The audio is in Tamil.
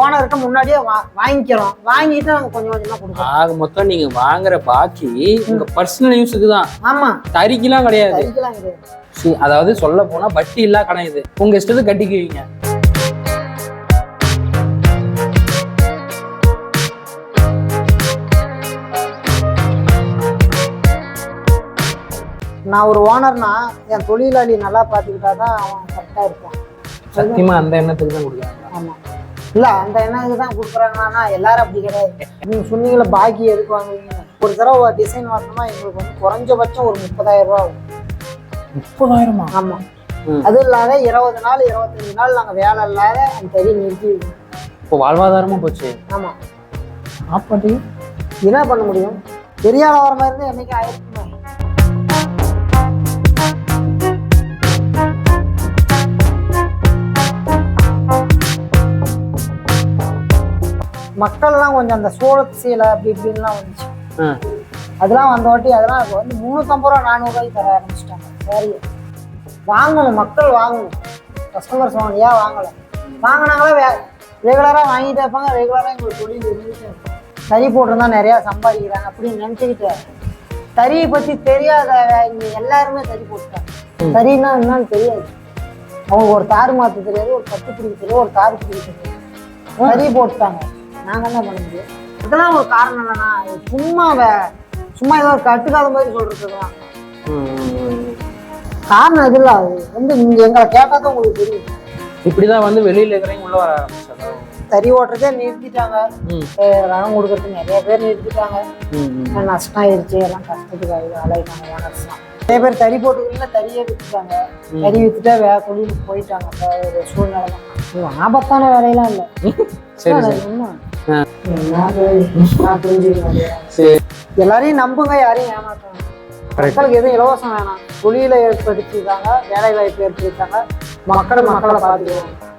ஓனர்கிட்ட முன்னாடியே வாங்கிக்கிறோம், வாங்கிட்டு நாங்க கொஞ்சம் கொஞ்சமா கொடுக்குறோம். ஆக மொத்தம் நீங்க வாங்குற பாக்கி உங்க பர்சனல் யூஸுக்கு தான். ஆமா, தறிக்கெல்லாம் கிடையாது. தறிக்கெல்லாம் கிடையாது. அதாவது சொல்ல போனா வட்டி இல்லா கடன் இது. உங்க இஷ்டத்துக்கு கட்டிக்குவீங்க. நான் ஒரு ஓனர்னா என் தொழிலாளி நல்லா பார்த்துக்கிட்டாதான் அவன் கரெக்டாக இருப்பான். சத்தியமா அந்த எண்ணத்துக்கு தான் கொடுக்குறாங்க. ஆமாம், இல்லை அந்த எண்ணத்துக்கு தான் கொடுக்குறாங்கன்னா எல்லாரும் அப்படி கிடையாது. நீங்கள் சொன்னீங்கள பாக்கி எதுக்கு வாங்குவீங்க? ஒரு தடவை டிசைன் வரணும்னா எங்களுக்கு வந்து குறைஞ்சபட்சம் ஒரு 30,000 ரூபா ஆகும். 30,000? ஆமாம். அது இல்லாத 20 நாள் 25 நாள் நாங்கள் வேலை இல்லாத அந்த தறி நிறுத்தி. இப்போ வாழ்வாதாரமா போச்சு. ஆமாம். ஆப்பாட்டி என்ன பண்ண முடியும்? பெரிய ஆள் வர மாதிரி இருந்தால் என்னைக்கு ஆயிருக்குமே. மக்கள்லாம் கொஞ்சம் அந்த சோளத்து சீலை அப்படி இப்படின்லாம் வந்துச்சு. அதெல்லாம் வந்த வாட்டி அதெல்லாம் வந்து 350 ரூபா 400 ரூபாய்க்கு தர ஆரம்பிச்சிட்டாங்க. சரி, வாங்கணும், மக்கள் வாங்கணும், கஸ்டமர்ஸ் வாங்கணும். ஏன் வாங்கலை? வாங்கினாங்களே ரெகுலராக வாங்கிட்டே இருப்பாங்க. ரெகுலராக எங்களுக்கு தொழில் இருந்துகிட்டே இருக்கும். தறி போட்டிருந்தா நிறையா சம்பாதிக்கிறாங்க அப்படின்னு நினச்சிக்கிட்டு தறியை பற்றி தெரியாத இங்கே எல்லாருமே தறி போட்டுட்டாங்க. தறின்னா என்னன்னு தெரியாது. அவங்க ஒரு தாறு மாற்ற தெரியாது, ஒரு கட்டு பிடிக்க தெரியாது, ஒரு தாறு பிடிக்க தெரியாது, தறி போட்டுட்டாங்க. நாங்கள் என்ன பண்ண முடியும்? இதெல்லாம் ஒரு காரணம் இல்லைண்ணா. சும்மா ஏதோ ஒரு கட்டுக்காத மாதிரி சொல்றதுதான் காரணம். இது இல்லை, அது வந்து நீங்கள் எங்களை கேட்டால் தான் உங்களுக்கு தெரியும். இப்படிதான் வந்து வெளியில இருக்கிறவங்க உள்ள வர ஆரம்பிச்சாங்க. தறி ஓட்டுறதே நிறுத்திட்டாங்க. ரகம் கொடுக்கறதுக்கு நிறைய பேர் நிறுத்திட்டாங்க. நஷ்டம் ஆயிடுச்சு, எல்லாம் கஷ்டத்துக்கு அலையிட்டாங்க ஓனர்ஸ்லாம். நிறைய பேர் தறி போட்டுக்கிறீங்களா தறியே விற்றுட்டாங்க. தறி விற்றுட்டா வேற தொழிலுக்கு போயிட்டாங்க. ஒரு சூழ்நிலை தான். ஆபத்தான வேலையெல்லாம் இல்லை. எல்லாரையும் நம்புங்க, யாரையும் ஏமாற்றாங்க. மக்களுக்கு எதுவும் இலவசம் வேணாம். தொழிலை ஏற்படுத்திட்டாங்க, வேலை வாய்ப்பு ஏற்படுத்திட்டாங்க. மக்களை பார்த்துக்குவாங்க.